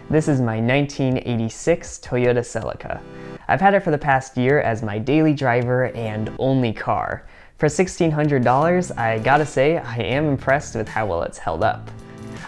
This is my 1986 Toyota Celica. I've had it for the past year as my daily driver and only car. For $1,600, I gotta say I am impressed with how well it's held up.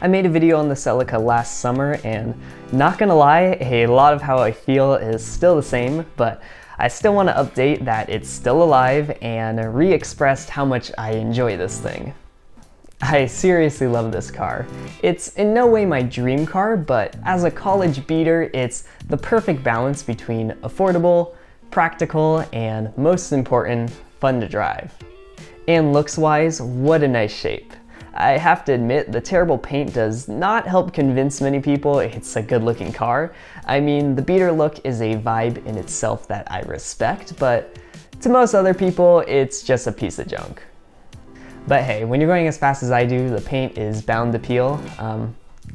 I made a video on the Celica last summer and not gonna lie, a lot of how I feel is still the same, but I still want to update that it's still alive and re-expressed how much I enjoy this thing. I seriously love this car. It's in no way my dream car, but as a college beater, it's the perfect balance between affordable, practical, and most important, fun to drive. And looks-wise, what a nice shape. I have to admit, the terrible paint does not help convince many people it's a good-looking car. I mean, the beater look is a vibe in itself that I respect, but to most other people, it's just a piece of junk. But hey, when you're going as fast as I do, the paint is bound to peel.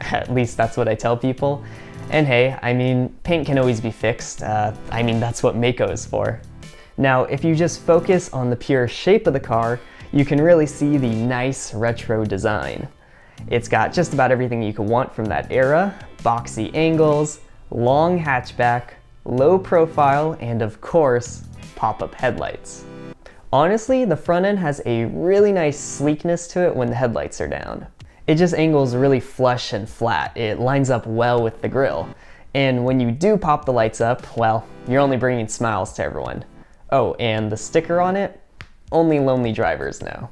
At least that's what I tell people. And hey, I mean, paint can always be fixed. That's what Mako is for. Now, if you just focus on the pure shape of the car, you can really see the nice retro design. It's got just about everything you could want from that era: boxy angles, long hatchback, low profile, and of course, pop-up headlights. Honestly, the front end has a really nice sleekness to it when the headlights are down. It just angles really flush and flat. It lines up well with the grille. And when you do pop the lights up, well, you're only bringing smiles to everyone. Oh, and the sticker on it? Only lonely drivers know.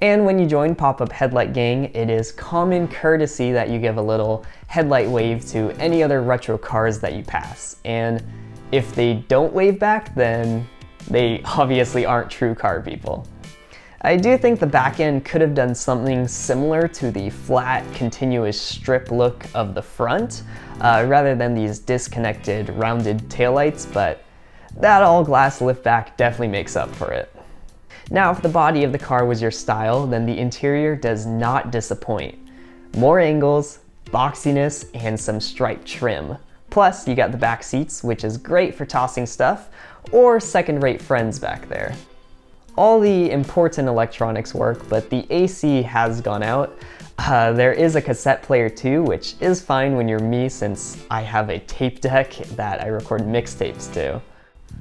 And when you join Pop-Up Headlight Gang, it is common courtesy that you give a little headlight wave to any other retro cars that you pass. And if they don't wave back, then they obviously aren't true car people. I do think the back end could have done something similar to the flat, continuous strip look of the front, rather than these disconnected, rounded taillights, but that all-glass liftback definitely makes up for it. Now, if the body of the car was your style, then the interior does not disappoint. More angles, boxiness, and some striped trim. Plus, you got the back seats, which is great for tossing stuff, or second-rate friends back there. All the important electronics work, but the AC has gone out. There is a cassette player too, which is fine when you're me since I have a tape deck that I record mixtapes to.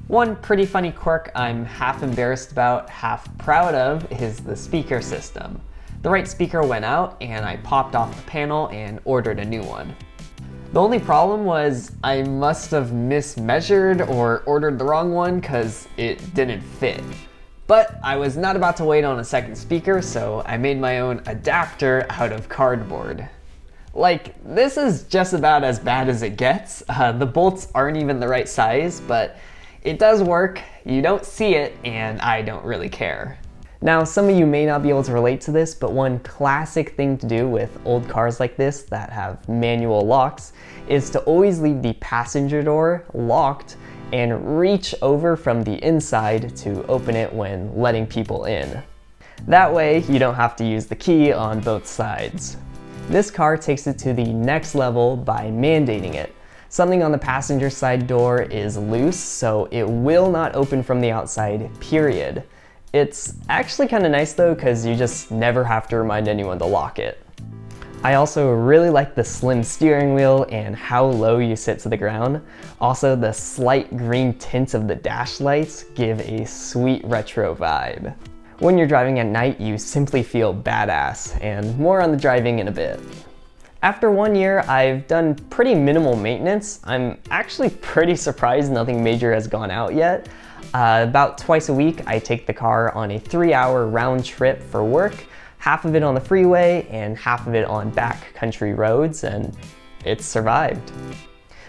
One pretty funny quirk I'm half embarrassed about, half proud of, is the speaker system. The right speaker went out and I popped off the panel and ordered a new one. The only problem was I must have mismeasured or ordered the wrong one because it didn't fit. But I was not about to wait on a second speaker, so I made my own adapter out of cardboard. Like, this is just about as bad as it gets. The bolts aren't even the right size, but it does work. You don't see it, and I don't really care. Now, some of you may not be able to relate to this, but one classic thing to do with old cars like this that have manual locks is to always leave the passenger door locked and reach over from the inside to open it when letting people in. That way, you don't have to use the key on both sides. This car takes it to the next level by mandating it. Something on the passenger side door is loose, so it will not open from the outside, period. It's actually kind of nice though, because you just never have to remind anyone to lock it. I also really like the slim steering wheel and how low you sit to the ground. Also, the slight green tint of the dash lights give a sweet retro vibe. When you're driving at night, you simply feel badass, and more on the driving in a bit. After 1 year, I've done pretty minimal maintenance. I'm actually pretty surprised nothing major has gone out yet. About twice a week, I take the car on a 3-hour round trip for work, half of it on the freeway and half of it on backcountry roads, and it's survived.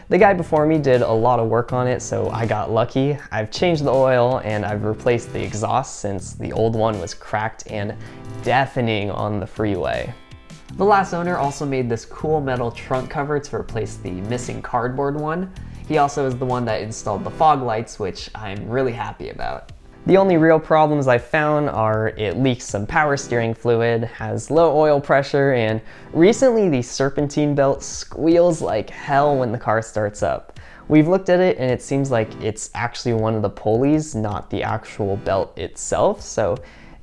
The guy before me did a lot of work on it, so I got lucky. I've changed the oil and I've replaced the exhaust since the old one was cracked and deafening on the freeway. The last owner also made this cool metal trunk cover to replace the missing cardboard one. He also is the one that installed the fog lights, which I'm really happy about. The only real problems I found are it leaks some power steering fluid, has low oil pressure, and recently the serpentine belt squeals like hell when the car starts up. We've looked at it and it seems like it's actually one of the pulleys, not the actual belt itself, so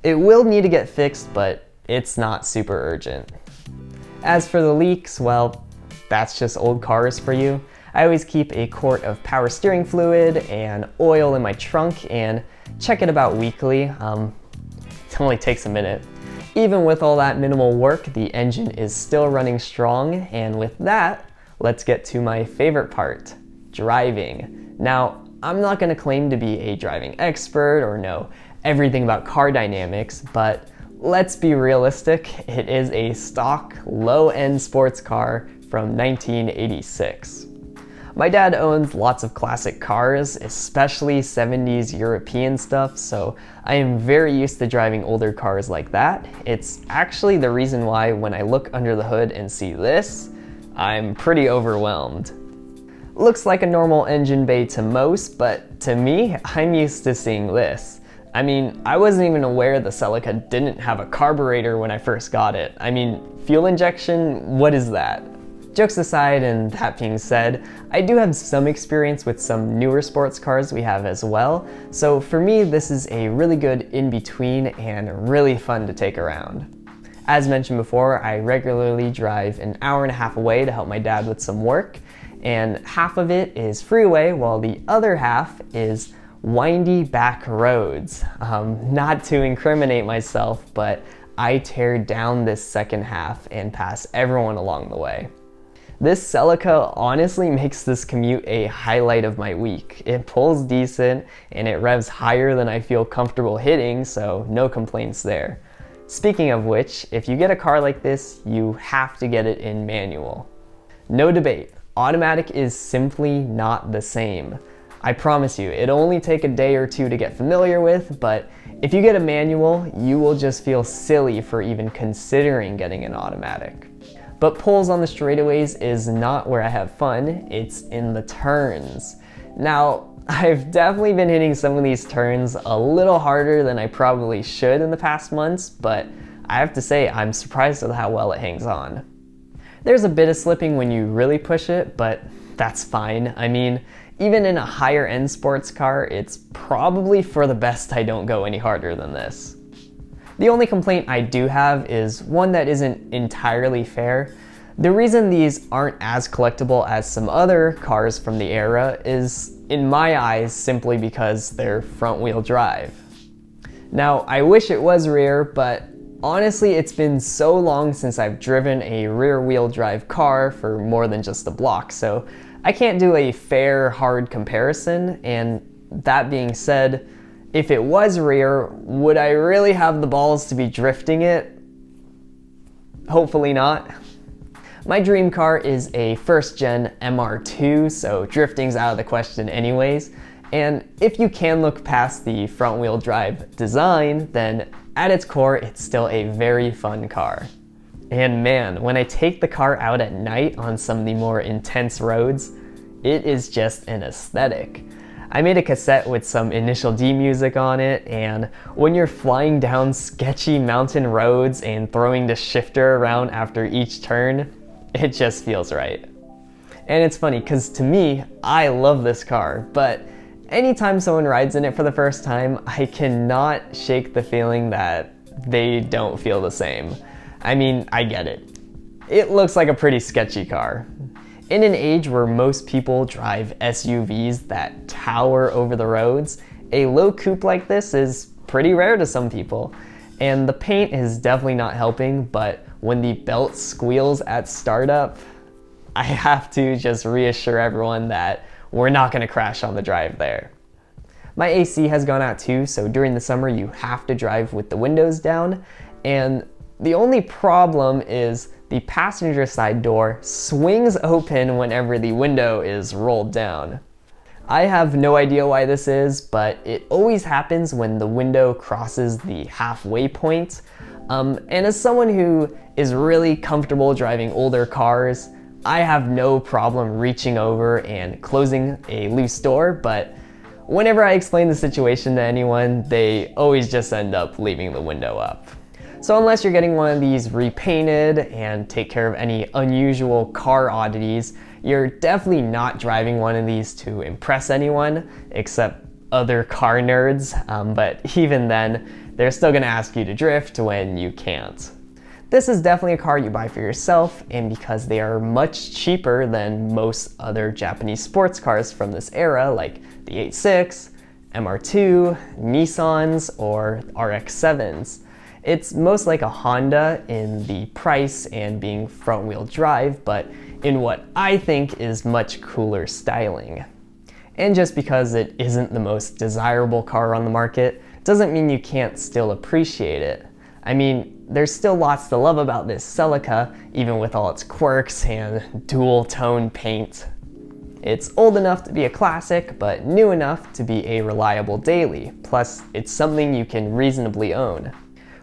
it will need to get fixed, but it's not super urgent. As for the leaks, well, that's just old cars for you. I always keep a quart of power steering fluid and oil in my trunk and check it about weekly. It only takes a minute. Even with all that minimal work, the engine is still running strong, and with that, let's get to my favorite part, driving. Now, I'm not going to claim to be a driving expert or know everything about car dynamics, but let's be realistic, it is a stock, low-end sports car from 1986. My dad owns lots of classic cars, especially 70s European stuff, so I am very used to driving older cars like that. It's actually the reason why when I look under the hood and see this, I'm pretty overwhelmed. Looks like a normal engine bay to most, but to me, I'm used to seeing this. I mean, I wasn't even aware the Celica didn't have a carburetor when I first got it. I mean, fuel injection, what is that? Jokes aside, and that being said, I do have some experience with some newer sports cars we have as well, so for me this is a really good in-between and really fun to take around. As mentioned before, I regularly drive an hour and a half away to help my dad with some work, and half of it is freeway while the other half is windy back roads. Not to incriminate myself, but I tear down this second half and pass everyone along the way. This Celica honestly makes this commute a highlight of my week. It pulls decent and it revs higher than I feel comfortable hitting, so no complaints there. Speaking of which, if you get a car like this, you have to get it in manual. No debate, automatic is simply not the same. I promise you, it'll only take a day or two to get familiar with, but if you get a manual, you will just feel silly for even considering getting an automatic. But pulls on the straightaways is not where I have fun, it's in the turns. Now, I've definitely been hitting some of these turns a little harder than I probably should in the past months, but I have to say I'm surprised at how well it hangs on. There's a bit of slipping when you really push it, but that's fine. I mean, even in a higher end sports car, it's probably for the best I don't go any harder than this. The only complaint I do have is one that isn't entirely fair. The reason these aren't as collectible as some other cars from the era is, in my eyes, simply because they're front-wheel drive. Now, I wish it was rear, but honestly, it's been so long since I've driven a rear-wheel drive car for more than just a block, so I can't do a fair, hard comparison, and that being said, if it was rear, would I really have the balls to be drifting it? Hopefully not. My dream car is a first-gen MR2, so drifting's out of the question anyways. And if you can look past the front-wheel drive design, then at its core, it's still a very fun car. And man, when I take the car out at night on some of the more intense roads, it is just an aesthetic. I made a cassette with some Initial D music on it, and when you're flying down sketchy mountain roads and throwing the shifter around after each turn, it just feels right. And it's funny, because to me, I love this car, but anytime someone rides in it for the first time, I cannot shake the feeling that they don't feel the same. I mean, I get it. It looks like a pretty sketchy car. In an age where most people drive SUVs that tower over the roads, a low coupe like this is pretty rare to some people. And the paint is definitely not helping, but when the belt squeals at startup, I have to just reassure everyone that we're not gonna crash on the drive there. My AC has gone out too, so during the summer you have to drive with the windows down, and the only problem is the passenger side door swings open whenever the window is rolled down. I have no idea why this is, but it always happens when the window crosses the halfway point. And as someone who is really comfortable driving older cars, I have no problem reaching over and closing a loose door, but whenever I explain the situation to anyone, they always just end up leaving the window up. So unless you're getting one of these repainted and take care of any unusual car oddities, you're definitely not driving one of these to impress anyone, except other car nerds, but even then, they're still gonna ask you to drift when you can't. This is definitely a car you buy for yourself, and because they are much cheaper than most other Japanese sports cars from this era, like the 86, MR2, Nissans, or RX-7s. It's most like a Honda in the price and being front-wheel drive, but in what I think is much cooler styling. And just because it isn't the most desirable car on the market, doesn't mean you can't still appreciate it. I mean, there's still lots to love about this Celica, even with all its quirks and dual-tone paint. It's old enough to be a classic, but new enough to be a reliable daily, plus it's something you can reasonably own.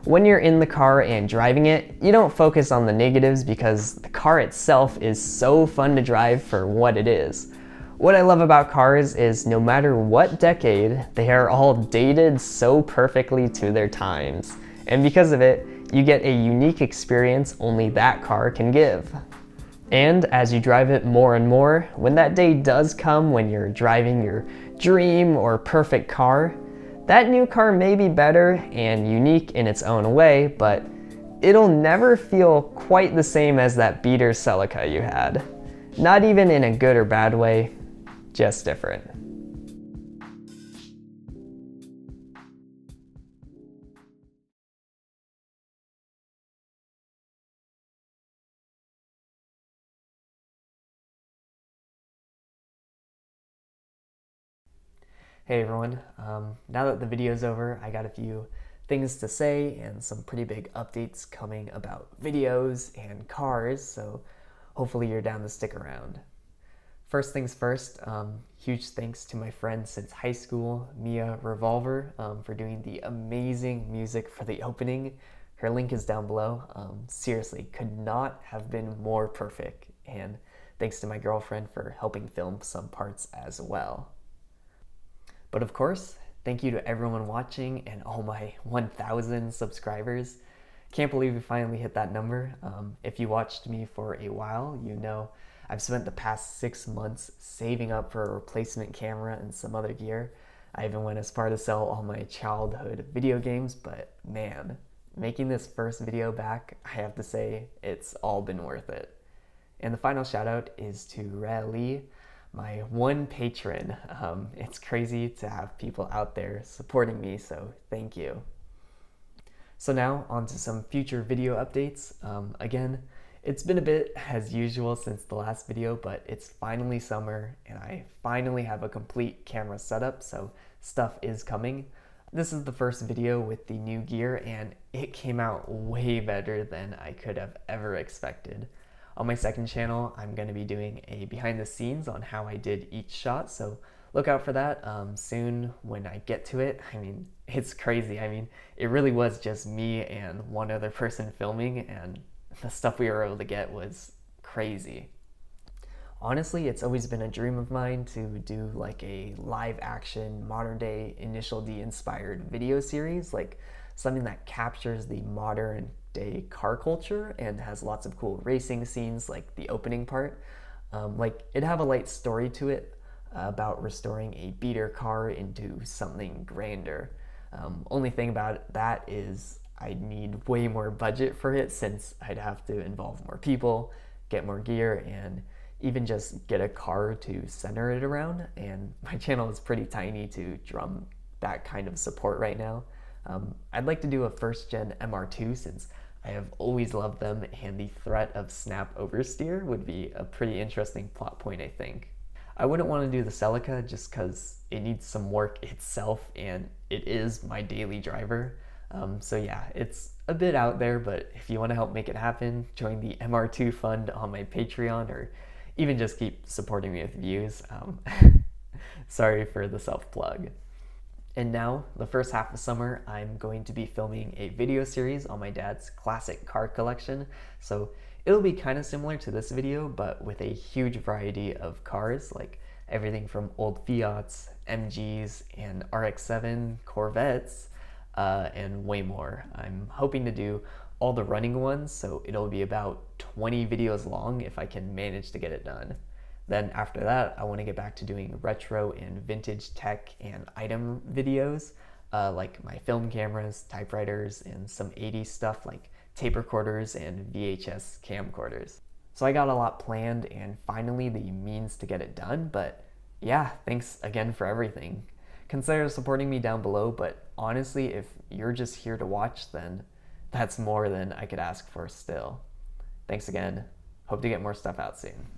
When you're in the car and driving it, you don't focus on the negatives because the car itself is so fun to drive for what it is. What I love about cars is no matter what decade, they are all dated so perfectly to their times. And because of it, you get a unique experience only that car can give. And as you drive it more and more, when that day does come when you're driving your dream or perfect car, that new car may be better and unique in its own way, but it'll never feel quite the same as that beater Celica you had. Not even in a good or bad way, just different. Hey everyone, now that the video's over, I got a few things to say and some pretty big updates coming about videos and cars, so hopefully you're down to stick around. First things first, huge thanks to my friend since high school, Mia Revolver, for doing the amazing music for the opening. Her link is down below. Seriously, could not have been more perfect, and thanks to my girlfriend for helping film some parts as well. But of course, thank you to everyone watching and all my 1,000 subscribers. Can't believe we finally hit that number. If you watched me for a while, you know I've spent the past 6 months saving up for a replacement camera and some other gear. I even went as far to sell all my childhood video games, but man, making this first video back, I have to say, it's all been worth it. And the final shout out is to Lee, my one patron. It's crazy to have people out there supporting me, so thank you. So now on to some future video updates. Again, it's been a bit as usual since the last video, but it's finally summer and I finally have a complete camera setup, so stuff is coming. This is the first video with the new gear and it came out way better than I could have ever expected. On my second channel, I'm going to be doing a behind the scenes on how I did each shot, so look out for that soon when I get to it. I mean, it's crazy. I mean, it really was just me and one other person filming, and the stuff we were able to get was crazy. Honestly, it's always been a dream of mine to do like a live action, modern day Initial D inspired video series, like something that captures the modern day car culture and has lots of cool racing scenes like the opening part. Like it'd have a light story to it about restoring a beater car into something grander. Only thing about that is I'd need way more budget for it since I'd have to involve more people, get more gear, and even just get a car to center it around. And my channel is pretty tiny to drum that kind of support right now. I'd like to do a first gen MR2 since I have always loved them, and the threat of snap oversteer would be a pretty interesting plot point, I think. I wouldn't want to do the Celica just because it needs some work itself and it is my daily driver. So yeah, it's a bit out there, but if you want to help make it happen, join the MR2 fund on my Patreon or even just keep supporting me with views. Sorry for the self-plug. And now, the first half of summer, I'm going to be filming a video series on my dad's classic car collection. So it'll be kind of similar to this video, but with a huge variety of cars, like everything from old Fiats, MGs, and RX-7 Corvettes, and way more. I'm hoping to do all the running ones, so it'll be about 20 videos long if I can manage to get it done. Then after that, I want to get back to doing retro and vintage tech and item videos, like my film cameras, typewriters, and some 80s stuff like tape recorders, and VHS camcorders. So I got a lot planned and finally the means to get it done, but yeah, thanks again for everything. Consider supporting me down below, but honestly, if you're just here to watch, then that's more than I could ask for still. Thanks again. Hope to get more stuff out soon.